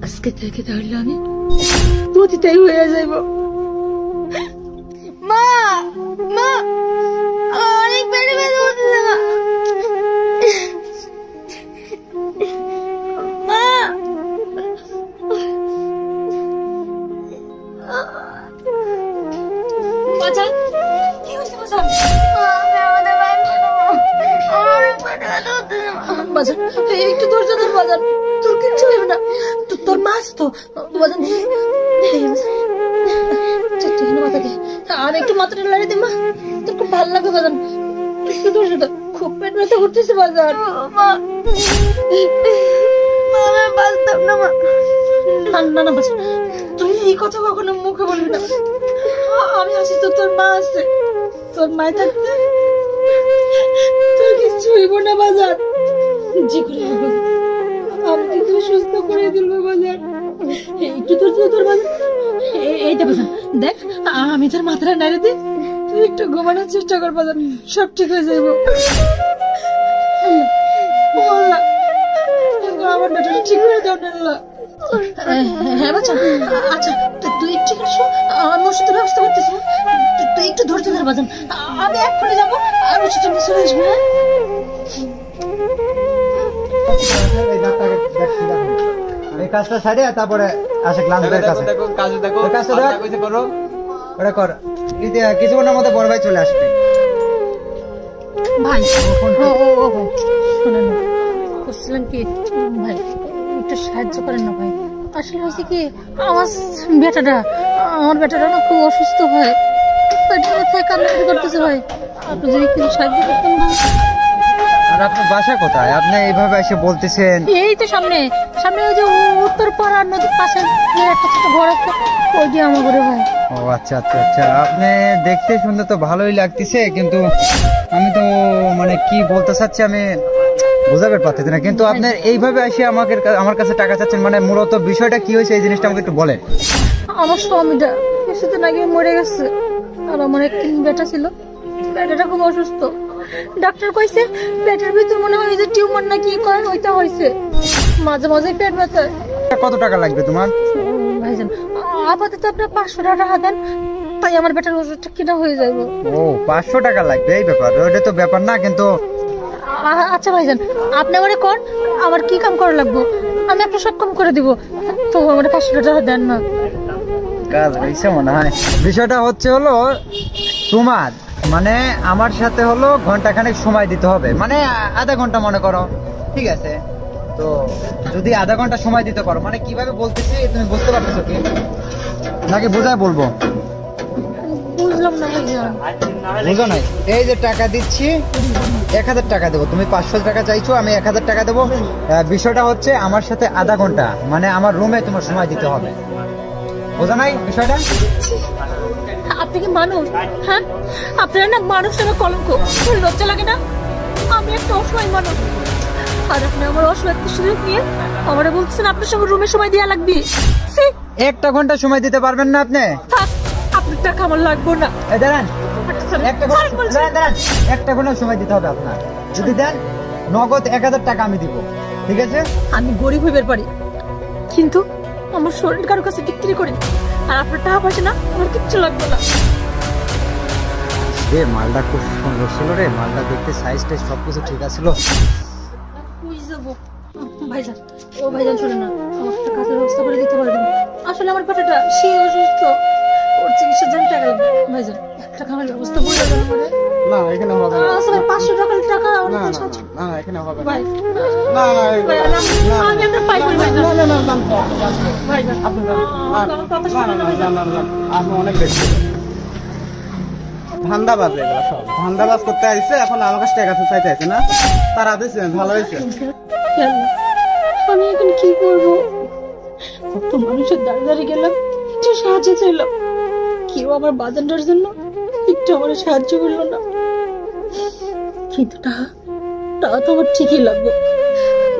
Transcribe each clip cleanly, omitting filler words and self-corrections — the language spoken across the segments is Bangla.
আজকে থেকে তাহলে আমি পতিতাই হয়ে যাইব। মা মা অনেক পেটে ব্যথা করতেছে মা। মা বাজান কি হয়েছে বাজান? বাজান একটু ধৈর্য ধর বাজান, তোর কিচ্ছু হবে না, তোর মাছ তো বাজান। মাথা দে আর একটু মাথাটা লড়ে দে মা, তোর খুব ভালো লাগবে বাজান। একটু ধৈর্য ধর, খুব পেট ব্যথা করতেছে বাজান। বাঁচতাম না মা। না না বাজান, তুই এই কথা কখনো মুখে বলবি না। আমি আছি তো, তোর মা আছে, তোর মায় থাকতে তোর কিচ্ছু হইব না বাজার। যে করে হবে আমি তুই সুস্থ করে দিল বাজার। একটু তোর বাজার এইটা বাজার দেখ, আমি তোর মাথাটা নাড়ে দিই, তুই একটু ঘুমানোর চেষ্টা কর বাজার, সব ঠিক হয়ে যাইব। আমার বেটাটা ঠিক করে দাও না। হ্যাঁ বাচ্চা, আচ্ছা তুই ঠিক আছে, আমি ওষুধের ব্যবস্থা করতেছি, তুই একটু ধৈর্য ধর বাজান, আমি এক্ষুনি যাবো আর ওষুধটা নিয়ে চলে আসবো। এই কাজটা ছাড়ে তারপরে আসে ক্লান্তের কাছে করো, ওটা কর। কিছুক্ষণের মধ্যে বড় ভাই চলে আসবে। ভাই শোনেন, বলছিলাম কি ভাই একটু সাহায্য করেন না ভাই। আসলে হয়েছে কি, আমার বেটাটা না খুব অসুস্থ হয়, কান্নাকাটি করতেছে ভাই, আপনি যদি কিছু সাহায্য করতেন। আর আপনার বাসা কোথায়? আপনি এইভাবে এসে বলতেছেন? এই তো সামনে ওই যে উত্তর পাড়ার নদীর পাশে একটা ছোট ঘর আছে, ওইটি আমার ঘরে ভাই। ও আচ্ছা আচ্ছা আচ্ছা, আপনি দেখতে শুনতে তো ভালোই লাগতেছে, কিন্তু আমি তো মানে কি বলতে চাচ্ছি আমি বুঝাতে পারতেছি না। কিন্তু আপনার এইভাবে এসে আমার কাছে টাকা চাচ্ছেন, মানে মূলত বিষয়টা কি হয়েছে এই জিনিসটা আমাকে একটু বলেন। আমার স্বামীটা কিছুদিন আগে মরে গেছে, আর আমার একটা বেটা ছিল, বেটাটা খুব অসুস্থ। ডাক্তার কইছে পেটের ভিতর মনে হয় যে টিউমার না কি কয় ওইটা হইছে, মাঝে মাঝে পেট ব্যথা। কত টাকা লাগবে তোমার? ভাইজান আপাতত আপনার 500 টাকা দেন, তাই আমার বেটার ওষুধটা কিনা হয়ে যাবে। ও 500 টাকা লাগবে, এই ব্যাপার? ওটা তো ব্যাপার না, কিন্তু আচ্ছা ভাইজান আপনি আমারে কোন আমার কি কাম করা লাগবে, আমি আপনার সব কাম করে দিব, তো আমার 500 টাকা দেন না। কাজ হইছে মনে হয়। বিষয়টা হচ্ছে হলো তোমার মানে আমার সাথে হলো ঘন্টাখানেক সময় দিতে হবে, মানে আধা ঘন্টা মনে করো, ঠিক আছে? তো যদি আধা ঘন্টা সময় দিতে পারো, মানে কিভাবে বলতেছি তুমি বুঝতে পারতেছো কি নাকি বুঝায় বলবো? বুঝলাম না ভাইজান। বুঝো নাই? এই যে টাকা দিচ্ছি 1000 টাকা দেবো, তুমি 500 টাকা চাইছো, আমি 1000 টাকা দেবো। বিষয়টা হচ্ছে আমার সাথে আধা ঘন্টা মানে আমার রুমে তোমার সময় দিতে হবে, বোঝা নাই বিষয়টা? আপনি কি মানুষ? হ্যাঁ আপনারা না মানুষ নামে কলঙ্ক, লজ্জা লাগে না? আমি একটা অসহায় মানুষ, আর আপনি আমার অসহায় সুযোগ নিয়ে আমার বলছেন আপনার সঙ্গে রুমে সময় দেওয়া লাগবে। 1 ঘন্টা সময় দিতে পারবেন না আপনি? আপনার টাকা আমার লাগবে না। দাঁড়ান, 1 ঘন্টা সময় দিতে হবে আপনার। যদি দেন নগদ 1000 টাকা আমি দিব, ঠিক আছে? আমি গরিব হইবার পারি, কিন্তু আমার শরীর কারো কাছে বিক্রি করি, আর আপনার টাকা পয়সা না আমার কিচ্ছু লাগবে না। রে মালটা খুব সুন্দর ছিল রে, মালটা দেখতে সাইজ টাইজ সবকিছু ঠিক আছিল। ভাইজান ও ভাইজান শোনেন না, আমার একটা কাজের ব্যবস্থা করে দিতে পারবেন? আসলে আমার পেটেটা সে অসুস্থ, ওর চিকিৎসার জন্য টাকা লাগবে। ভাইজান একটা খাবার ব্যবস্থা করে দেবেন আমাদের? না এখানে হবে না। আসলে 500 টাকার টাকা না না এখানে হবে না। ভাই না না আমি আপনার পাই করি ভাইজান। না না না ভাইজান আপনি কথা শুনুন না, আপনি অনেক বেশি ধান্দাবাজ, এগুলো সব ধান্দাবাজ করতে আসছে, এখন আমার কাছে টাকা চাইতে আছে না, তারা দিচ্ছে ভালো হয়েছে। আমি এখন কি করবো? কত মানুষের দাঁড়িয়ে গেলাম, একটু সাহায্য চাইলাম, কেউ আমার বাজানটার জন্য একটু আমার সাহায্য করলো না, কিন্তু টাকা তো আমার ঠিকই লাগবে।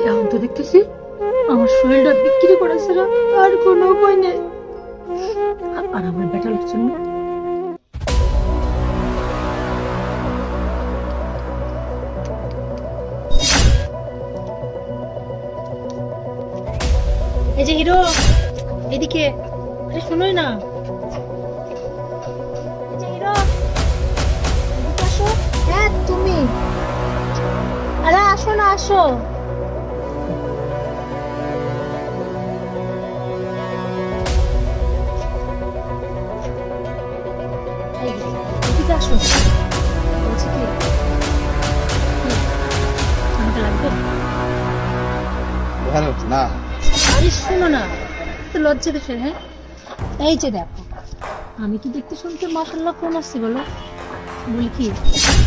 এখন তো দেখতেছি আমার শরীরটা বিক্রি করেছে না, আর কোনো উপায় নেই। আর আমার বেটার জন্য এই যে হিরো, এদিকে, আরে শোনোই না। এই যে হিরো, এদিকে আসো। হ্যাঁ তুমি, আরে আসো না, আসো। এই, এদিকে আসো। বলছি কি, ঠান্ডা লাগবে? ভালো না আরে শোনো না, তো লজ্জা কিসের? হ্যাঁ, এই যে দেখো, আমি কি দেখতে শুনতে মাশাআল্লাহ কম আসছি বলো? বলি কি,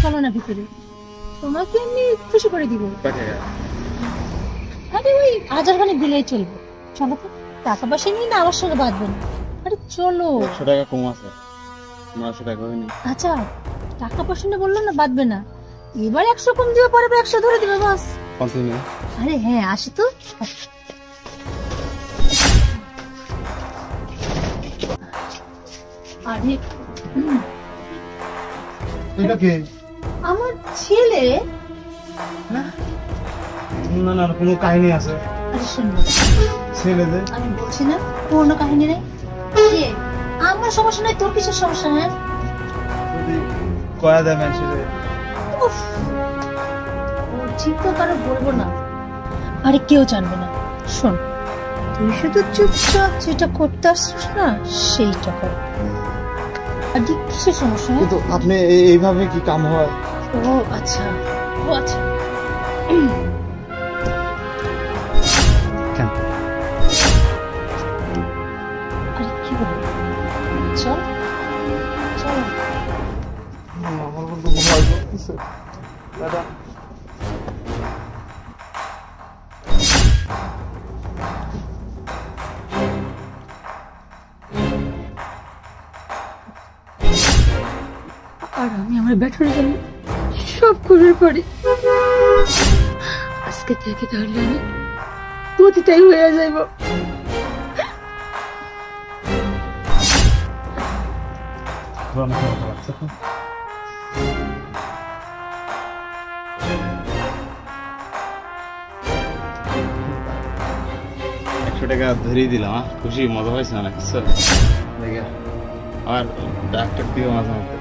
চলো না ভিতরে, তোমাকে আমি খুশি করে দিব। আরে ওই 1000 দিলেই চলবে। চলো তো, টাকা পয়সা নিয়ে না আমার সঙ্গে বাঁধবে না। আরে চলো। 100 টাকা কম আছে, 900 টাকা হয়নি। আচ্ছা, টাকা পয়সা নিয়ে বললো না বাঁধবে না, এবার 100 কম দিবে, পরে 100 ধরে দিবে বাস। কন্টিনিউ। আরে হ্যাঁ, আসি তো। আরে এটা কি? আমার ছেলে। না না, কোনো কাহিনী আছে আরে শোনো, ছেলেদের? আমি বলছি না পুরোনো কাহিনী নেই। কে? আমার সমস্যা নাই, তোর কিসের সমস্যা? হ্যাঁ, যদি কয়া দেয় মানুষের। উফ, ঠিক তো কারো বলবো না, আরে কেউ জানবে না। শোন, তুই শুধু চুপচাপ যেটা করতে আসছিস না সেইটা কর। আর কি কিসের সমস্যা? কিন্তু আপনি এইভাবে কি কাম হয়? ও আচ্ছা, ও আচ্ছা। আরে কি বল, চল চল। আমার কিন্তু ভয় করতেছে দাদা। আর আমি আমার ব্যাটারি জন্য সব করে পারি। আজকে থেকে তাহলে আমি প্রতিটাই হয়ে যাইব। টাকা ধরিয়ে দিলাম, খুশি মজা হয়েছে না কিছু? আর ডাক্তার দিও মাঝে মাঝে।